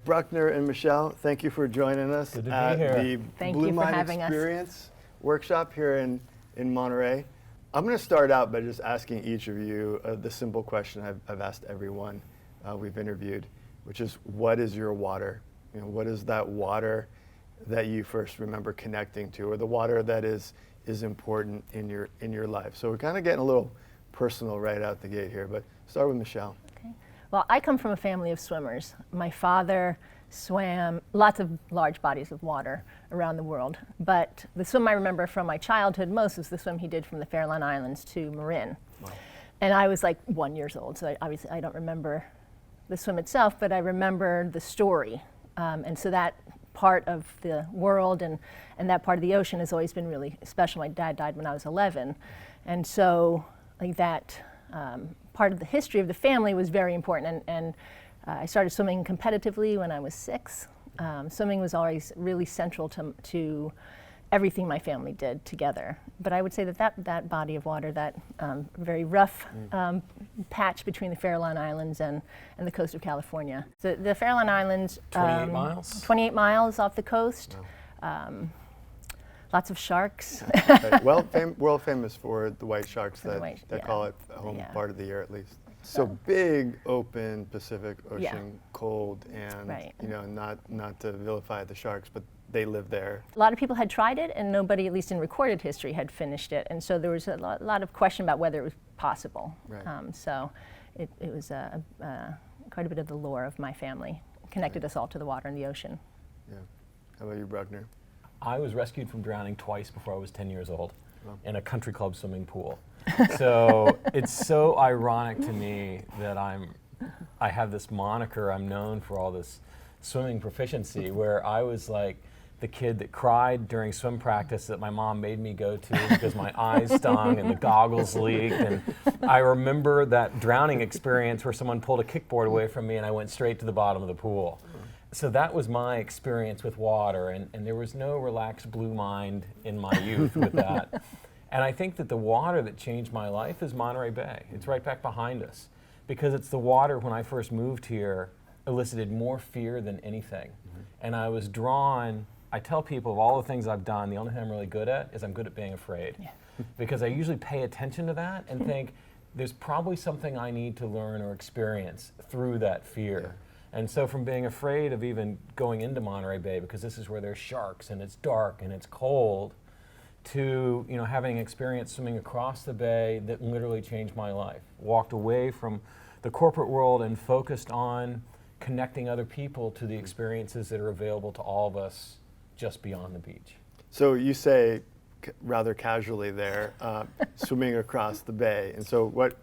Bruckner and Michelle, thank you for joining us Good to be at here. the Thank Blue you for Mind having us. Experience workshop here in Monterey. I'm going to start out by just asking each of you the simple question I've asked everyone we've interviewed, which is, what is your water? You know, what is that water that you first remember connecting to, or the water that is important in your life? So we're kind of getting a little personal right out the gate here, but start with Michelle. Okay. Well, I come from a family of swimmers. My father swam lots of large bodies of water around the world, but the swim I remember from my childhood most is the swim he did from the Farallon Islands to Marin. Wow. And I was like 1 year old, so obviously I don't remember the swim itself, but I remember the story. And so that part of the world and that part of the ocean has always been really special. My dad died when I was 11, and so like that part of the history of the family was very important. And I started swimming competitively when I was 6. Swimming was always really central to everything my family did together. But I would say that body of water, that very rough patch between the Farallon Islands and the coast of California. So the Farallon Islands, 28 miles? 28 miles off the coast. Lots of sharks. Right. World famous for the white sharks that call it home part of the year at least. So big, open Pacific Ocean, cold, and you know, not to vilify the sharks, but they live there. A lot of people had tried it, and nobody, at least in recorded history, had finished it. And so there was a lot of question about whether it was possible. Right. So it was quite a bit of the lore of my family, connected us all to the water and the ocean. Yeah. How about you, Bruckner? I was rescued from drowning twice before I was 10 years old in a country club swimming pool. So it's so ironic to me that I have this moniker. I'm known for all this swimming proficiency, where I was like the kid that cried during swim practice that my mom made me go to because my eyes stung and the goggles leaked. And I remember that drowning experience where someone pulled a kickboard away from me and I went straight to the bottom of the pool. So that was my experience with water, and there was no relaxed blue mind in my youth with that. And I think that the water that changed my life is Monterey Bay. It's right back behind us, because it's the water when I first moved here elicited more fear than anything. And I was drawn, I tell people of all the things I've done, the only thing I'm really good at is I'm good at being afraid. Yeah. Because I usually pay attention to that and think there's probably something I need to learn or experience through that fear. Yeah. And so from being afraid of even going into Monterey Bay, because this is where there's sharks and it's dark and it's cold, to having experience swimming across the bay that literally changed my life. Walked away from the corporate world and focused on connecting other people to the experiences that are available to all of us just beyond the beach. So you say rather casually there, swimming across the bay. And so what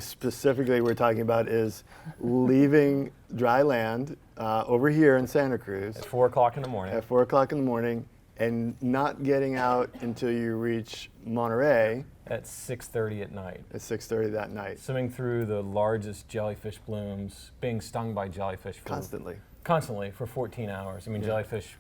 specifically we're talking about is leaving dry land over here in Santa Cruz. At 4 o'clock in the morning. At 4 o'clock in the morning, and not getting out until you reach Monterey. At 6:30 at night. At 6:30 that night. Swimming through the largest jellyfish blooms, being stung by jellyfish constantly for 14 hours. I mean, jellyfish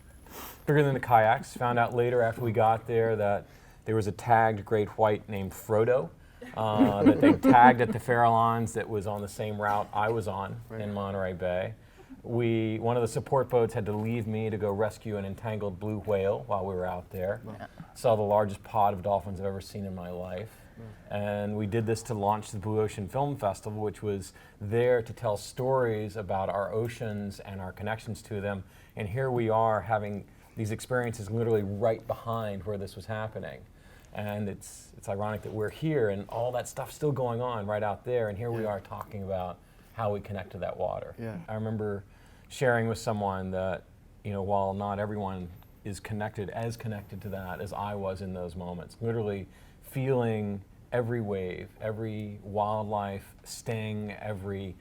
bigger than the kayaks. Found out later after we got there that there was a tagged great white named Frodo that they tagged at the Farallons that was on the same route I was on in Monterey Bay. One of the support boats had to leave me to go rescue an entangled blue whale while we were out there. Yeah. Saw the largest pod of dolphins I've ever seen in my life. And we did this to launch the Blue Ocean Film Festival, which was there to tell stories about our oceans and our connections to them. And here we are having these experiences literally right behind where this was happening. And it's ironic that we're here and all that stuff's still going on right out there, and here we are talking about how we connect to that water. Yeah. I remember sharing with someone that, while not everyone is connected to that as I was in those moments, literally feeling every wave, every wildlife sting, every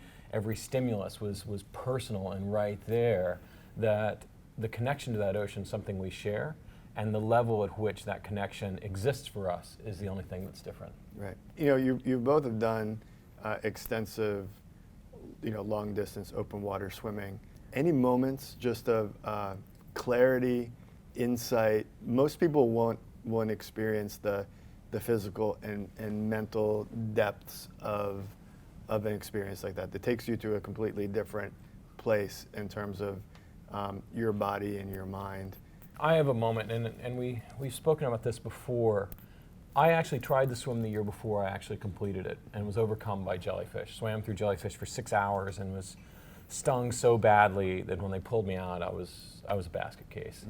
stimulus was personal and right there, that the connection to that ocean is something we share, and the level at which that connection exists for us is the only thing that's different. Right. You both have done extensive, long distance open water swimming. Any moments just of clarity, insight? Most people won't experience the physical and mental depths of an experience like that. That takes you to a completely different place in terms of your body and your mind? I have a moment, and we've spoken about this before. I actually tried to swim the year before I actually completed it and was overcome by jellyfish. Swam through jellyfish for 6 hours and was stung so badly that when they pulled me out, I was a basket case.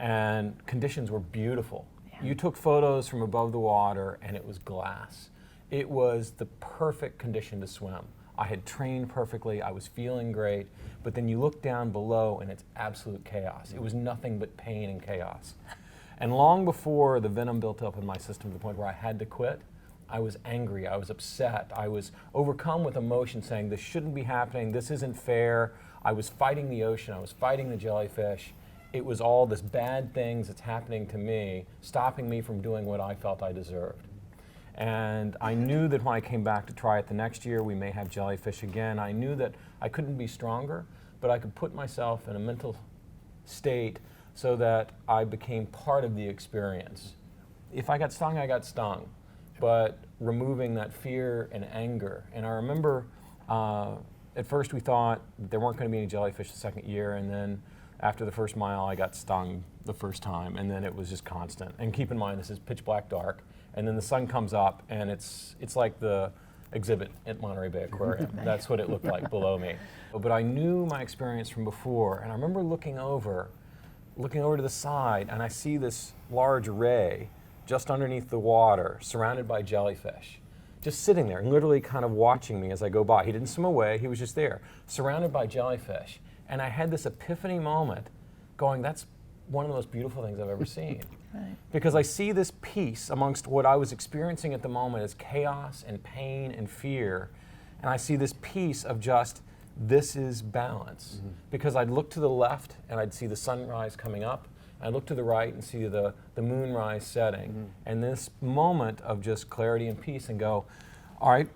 And conditions were beautiful. Yeah. You took photos from above the water and it was glass. It was the perfect condition to swim. I had trained perfectly, I was feeling great, but then you look down below and it's absolute chaos. It was nothing but pain and chaos. And long before the venom built up in my system to the point where I had to quit, I was angry, I was upset, I was overcome with emotion saying this shouldn't be happening, this isn't fair. I was fighting the ocean, I was fighting the jellyfish. It was all this bad things that's happening to me, stopping me from doing what I felt I deserved. And I knew that when I came back to try it the next year, we may have jellyfish again. I knew that I couldn't be stronger, but I could put myself in a mental state so that I became part of the experience. If I got stung, I got stung, but removing that fear and anger. And I remember at first we thought there weren't going to be any jellyfish the second year, and then after the first mile I got stung the first time, and then it was just constant. And keep in mind, this is pitch black dark, and then the sun comes up and it's like the exhibit at Monterey Bay Aquarium. That's what it looked like below me. But I knew my experience from before, and I remember looking over to the side, and I see this large ray just underneath the water, surrounded by jellyfish, just sitting there, literally kind of watching me as I go by. He didn't swim away, he was just there, surrounded by jellyfish. And I had this epiphany moment going, that's one of the most beautiful things I've ever seen. Right. Because I see this peace amongst what I was experiencing at the moment as chaos and pain and fear, and I see this peace of just, this is balance. Because I'd look to the left and I'd see the sunrise coming up, I'd look to the right and see the moonrise setting, and this moment of just clarity and peace, and go, all right,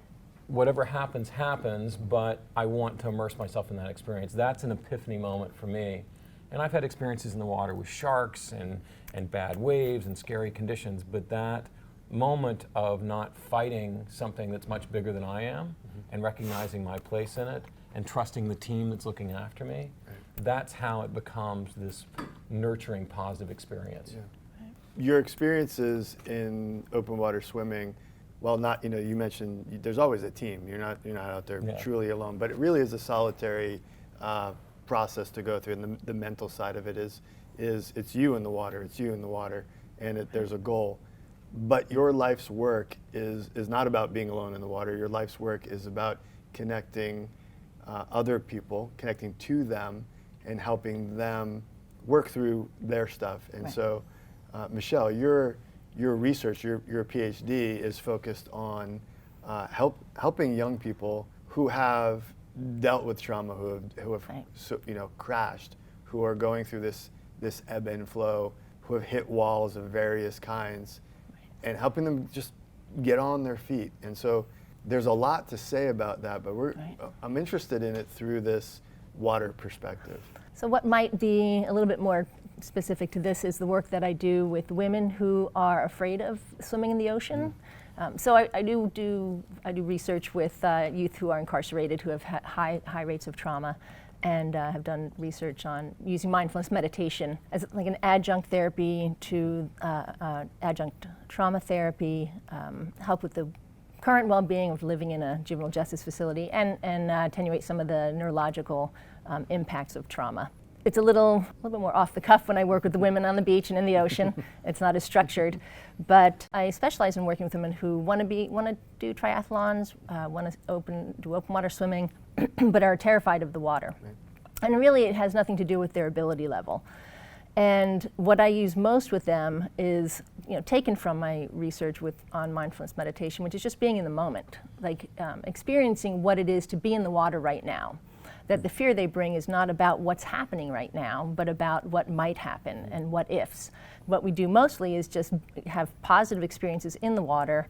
whatever happens, happens, but I want to immerse myself in that experience. That's an epiphany moment for me. And I've had experiences in the water with sharks and bad waves and scary conditions, but that moment of not fighting something that's much bigger than I am, and recognizing my place in it, and trusting the team that's looking after me, that's how it becomes this nurturing, positive experience. Yeah. Your experiences in open water swimming, well, not, you mentioned there's always a team. You're not out there truly alone, but it really is a solitary process to go through, and the mental side of it is it's you in the water, and there's a goal. But your life's work is not about being alone in the water. Your life's work is about connecting other people, connecting to them, and helping them work through their stuff. And so, Michelle, your research, your PhD is focused on helping young people who have dealt with trauma, who have crashed, who are going through this ebb and flow, who have hit walls of various kinds, and helping them just get on their feet. And so there's a lot to say about that, but I'm interested in it through this water perspective. So what might be a little bit more specific to this is the work that I do with women who are afraid of swimming in the ocean. So I do research with youth who are incarcerated, who have high rates of trauma, and have done research on using mindfulness meditation as like an adjunct therapy to adjunct trauma therapy, help with the current well-being of living in a juvenile justice facility, and attenuate some of the neurological impacts of trauma. It's a little bit more off the cuff when I work with the women on the beach and in the ocean. It's not as structured, but I specialize in working with women who want to do triathlons, want to do open water swimming, but are terrified of the water. Right. And really, it has nothing to do with their ability level. And what I use most with them is, taken from my research on mindfulness meditation, which is just being in the moment, like experiencing what it is to be in the water right now. That the fear they bring is not about what's happening right now, but about what might happen and what ifs. What we do mostly is just have positive experiences in the water,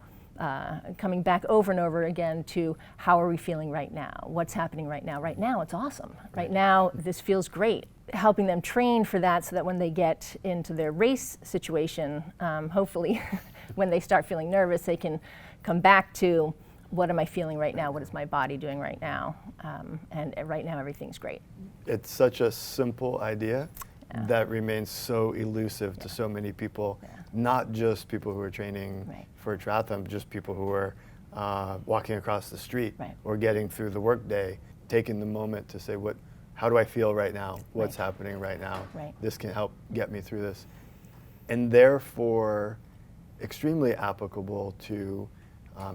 coming back over and over again to how are we feeling right now? What's happening right now? Right now, it's awesome. Right now, this feels great. Helping them train for that so that when they get into their race situation, hopefully when they start feeling nervous, they can come back to what am I feeling right now? What is my body doing right now? And right now, everything's great. It's such a simple idea that remains so elusive to so many people, not just people who are training for a triathlon, but just people who are walking across the street or getting through the workday, taking the moment to say, how do I feel right now? What's happening right now? This can help get me through this. And therefore, extremely applicable to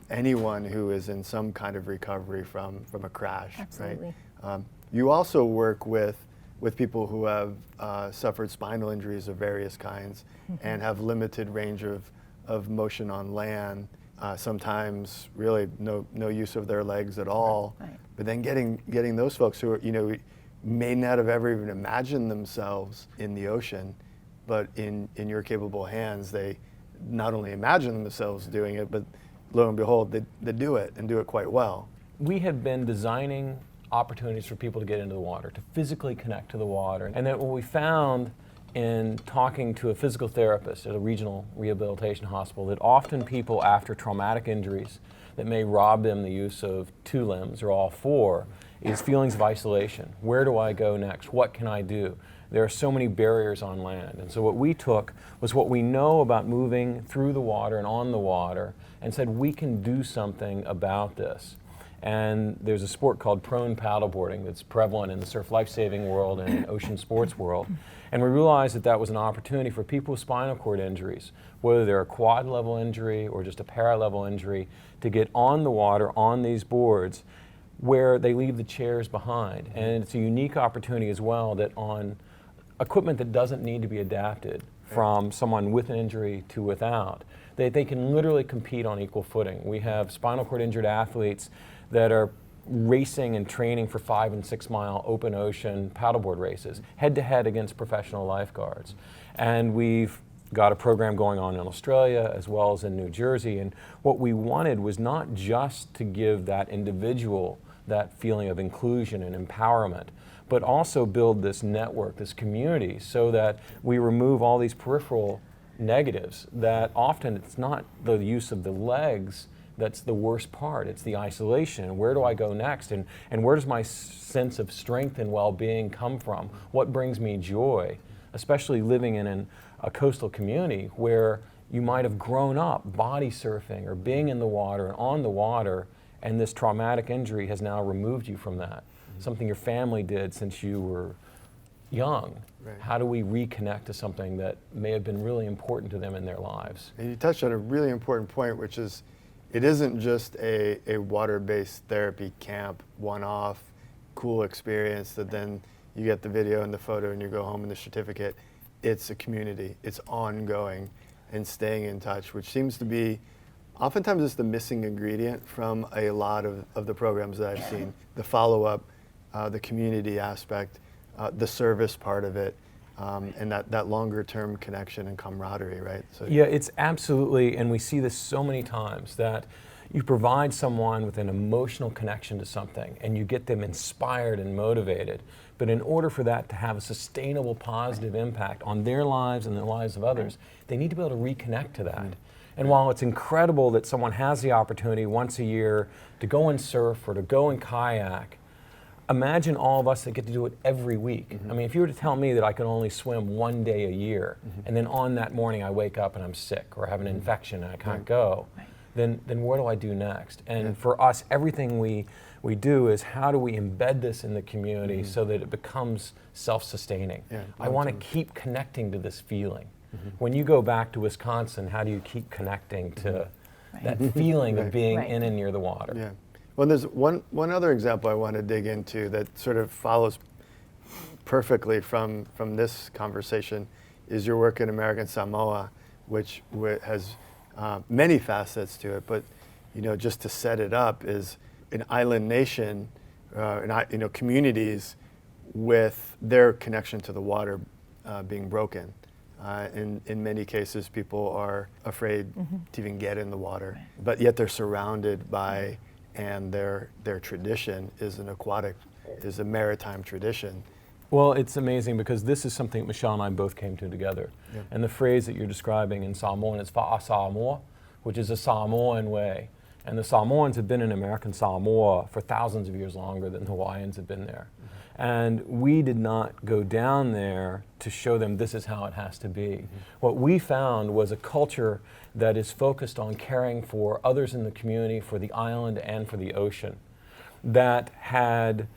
anyone who is in some kind of recovery from a crash. Absolutely. Right? You also work with people who have suffered spinal injuries of various kinds and have limited range of motion on land, sometimes really no use of their legs at all. But then getting those folks who are, may not have ever even imagined themselves in the ocean, but in your capable hands, they not only imagine themselves doing it, but lo and behold, they do it and do it quite well. We had been designing opportunities for people to get into the water, to physically connect to the water. And then what we found in talking to a physical therapist at a regional rehabilitation hospital, that often people after traumatic injuries that may rob them the use of 2 limbs or all 4 is feelings of isolation. Where do I go next? What can I do? There are so many barriers on land. And so what we took was what we know about moving through the water and on the water and said we can do something about this. And there's a sport called prone paddleboarding that's prevalent in the surf lifesaving world and in ocean sports world. And we realized that that was an opportunity for people with spinal cord injuries, whether they're a quad level injury or just a para level injury, to get on the water on these boards where they leave the chairs behind. And it's a unique opportunity as well that on equipment that doesn't need to be adapted from someone with an injury to without, they can literally compete on equal footing. We have spinal cord injured athletes that are racing and training for 5 and 6 mile open ocean paddleboard races, head to head against professional lifeguards. And we've got a program going on in Australia as well as in New Jersey. And what we wanted was not just to give that individual that feeling of inclusion and empowerment, but also build this network, this community, so that we remove all these peripheral negatives that often it's not the use of the legs that's the worst part. It's the isolation. Where do I go next? And where does my sense of strength and well-being come from? What brings me joy? Especially living in a coastal community where you might have grown up body surfing or being in the water and on the water, and this traumatic injury has now removed you from that. Something your family did since you were young. Right. How do we reconnect to something that may have been really important to them in their lives? And you touched on a really important point, which is it isn't just a water-based therapy camp, one-off, cool experience that then you get the video and the photo and you go home and the certificate. It's a community. It's ongoing and staying in touch, which seems to be oftentimes it's the missing ingredient from a lot of the programs that I've seen. The follow-up, the community aspect, the service part of it, and that longer-term connection and camaraderie, right? So yeah, it's absolutely, and we see this so many times, that you provide someone with an emotional connection to something and you get them inspired and motivated. But in order for that to have a sustainable positive impact on their lives and the lives of others, they need to be able to reconnect to that. And while it's incredible that someone has the opportunity once a year to go and surf or to go and kayak, imagine all of us that get to do it every week. I mean, if you were to tell me that I could only swim 1 day a year, and then on that morning I wake up and I'm sick or have an infection and I can't go, then what do I do next? And for us, everything we do is how do we embed this in the community so that it becomes self-sustaining. I want to keep connecting to this feeling. When you go back to Wisconsin, how do you keep connecting to that feeling of being in and near the water? Yeah. Well, there's one other example I want to dig into that sort of follows perfectly from this conversation is your work in American Samoa, which has many facets to it. But just to set it up, is an island nation, communities with their connection to the water being broken. In many cases, people are afraid to even get in the water, but yet they're surrounded by, and their tradition is is a maritime tradition. Well, it's amazing because this is something that Michelle and I both came to together. And the phrase that you're describing in Samoan is Fa'asamoa, which is a Samoan way And the Samoans have been in American Samoa for thousands of years longer than the Hawaiians have been there. And we did not go down there to show them this is how it has to be. What we found was a culture that is focused on caring for others in the community, for the island and for the ocean, that had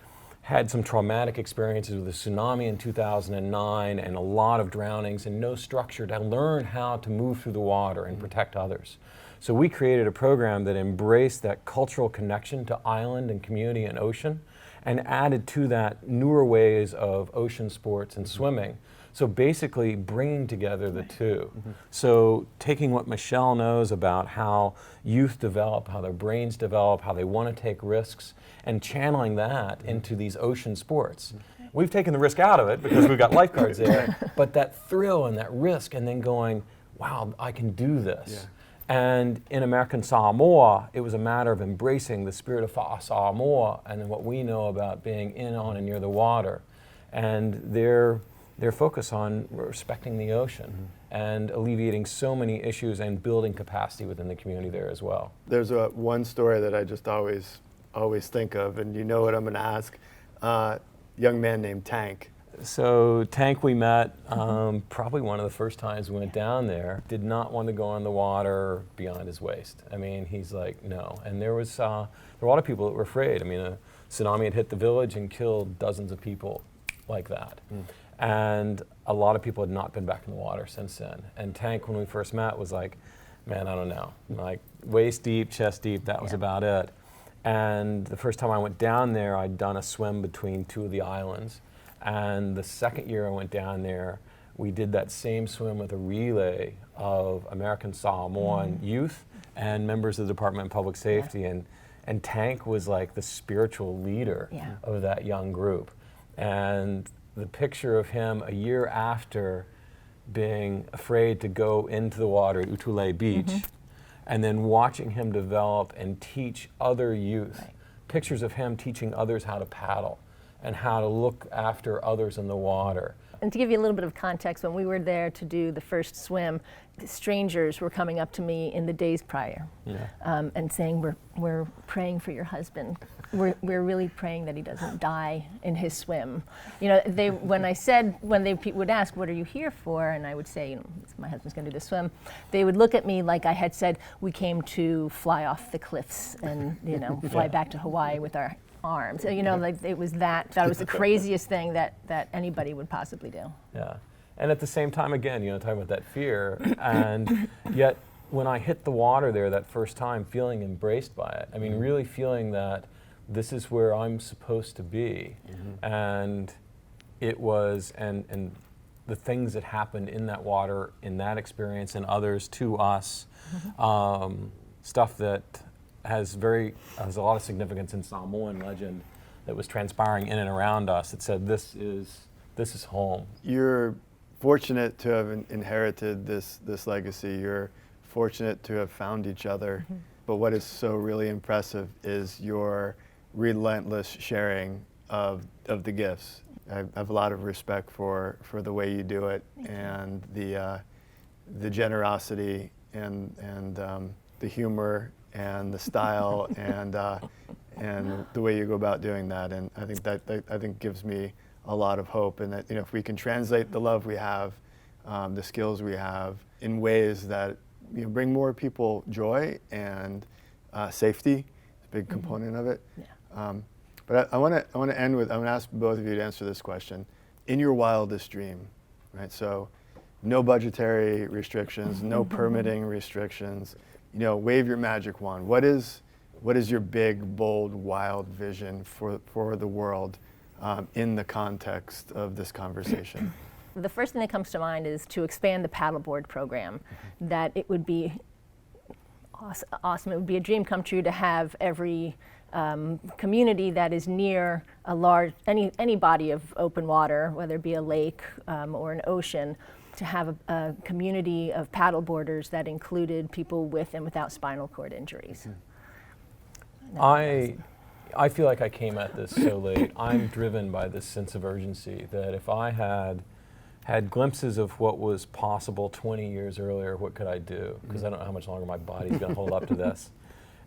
some traumatic experiences with a tsunami in 2009 and a lot of drownings and no structure to learn how to move through the water and protect others. So we created a program that embraced that cultural connection to island and community and ocean, and added to that newer ways of ocean sports and swimming. So basically bringing together the two. So taking what Michelle knows about how youth develop, how their brains develop, how they want to take risks, and channeling that into these ocean sports. We've taken the risk out of it because we've got lifeguards there, but that thrill and that risk, and then going, wow, I can do this. Yeah. And in American Samoa, it was a matter of embracing the spirit of Samoa and then what we know about being in, on, and near the water. And their focus on respecting the ocean and alleviating so many issues and building capacity within the community there as well. There's one story that I just always think of, and you know what I'm going to ask. Young man named Tank. So Tank we met probably one of the first times we went down there, did not want to go on the water beyond his waist. I mean, he's like, no. And there were a lot of people that were afraid. I mean, a tsunami had hit the village and killed dozens of people like that. And a lot of people had not been back in the water since then. And Tank, when we first met, was like, man, I don't know. Like waist deep, chest deep, that was about it. And the first time I went down there, I'd done a swim between two of the islands. And the second year I went down there, we did that same swim with a relay of American Samoan youth and members of the Department of Public Safety. And Tank was like the spiritual leader of that young group. And the picture of him a year after being afraid to go into the water at Utule Beach, and then watching him develop and teach other youth, pictures of him teaching others how to paddle and how to look after others in the water. And to give you a little bit of context, when we were there to do the first swim, strangers were coming up to me in the days prior and saying, we're praying for your husband. We're really praying that he doesn't die in his swim. You know, when they would ask, what are you here for? And I would say, you know, my husband's going to do the swim. They would look at me like I had said, we came to fly off the cliffs and, you know, fly back to Hawaii with our arms. So, you know, like it was that, thought it was the craziest thing that anybody would possibly do. Yeah. And at the same time, again, you know, talking about that fear, and yet when I hit the water there that first time, feeling embraced by it, I mean, really feeling that this is where I'm supposed to be. And it was, and the things that happened in that water, in that experience, and others to us, stuff that has a lot of significance in Samoan legend that was transpiring in and around us. It said, this is home. You're fortunate to have inherited this legacy. You're fortunate to have found each other. But what is so really impressive is your relentless sharing of the gifts. I have a lot of respect for the way you do it, and the generosity and the humor and the style and the way you go about doing that. And I think that gives me a lot of hope, and that, you know, if we can translate the love we have, the skills we have, in ways that, you know, bring more people joy and safety, is a big component of it. But I want to end with, I'm going to ask both of you to answer this question. In your wildest dream, right? So, no budgetary restrictions, no permitting restrictions. You know, wave your magic wand. What is your big, bold, wild vision for the world in the context of this conversation? The first thing that comes to mind is to expand the paddleboard program. That it would be awesome. It would be a dream come true to have every community that is near a large, any body of open water, whether it be a lake or an ocean, to have a community of paddleboarders that included people with and without spinal cord injuries. I feel like I came at this so late. I'm driven by this sense of urgency that if I had glimpses of what was possible 20 years earlier, what could I do? Because I don't know how much longer my body's going to hold up to this.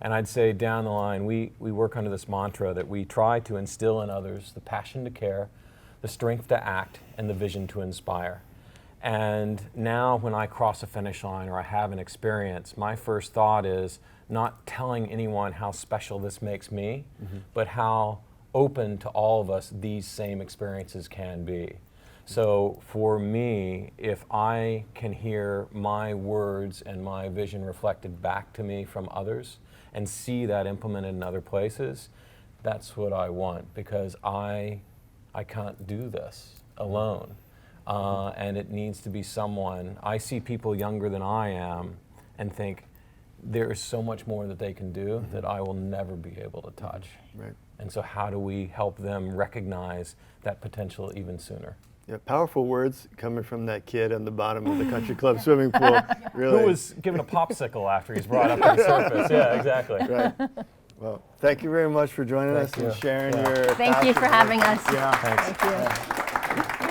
And I'd say down the line, we work under this mantra that we try to instill in others the passion to care, the strength to act, and the vision to inspire. And now when I cross a finish line or I have an experience, my first thought is not telling anyone how special this makes me, but how open to all of us these same experiences can be. So for me, if I can hear my words and my vision reflected back to me from others and see that implemented in other places, that's what I want, because I can't do this alone. And it needs to be someone. I see people younger than I am and think there is so much more that they can do that I will never be able to touch. Right. And so how do we help them recognize that potential even sooner? Yeah, powerful words coming from that kid on the bottom of the country club swimming pool. Really. Who was given a popsicle after he's brought up to the surface. Yeah, exactly. Right. Well, thank you very much for joining us and sharing your Thank you for passion. having us. Yeah. Thanks. Thank you.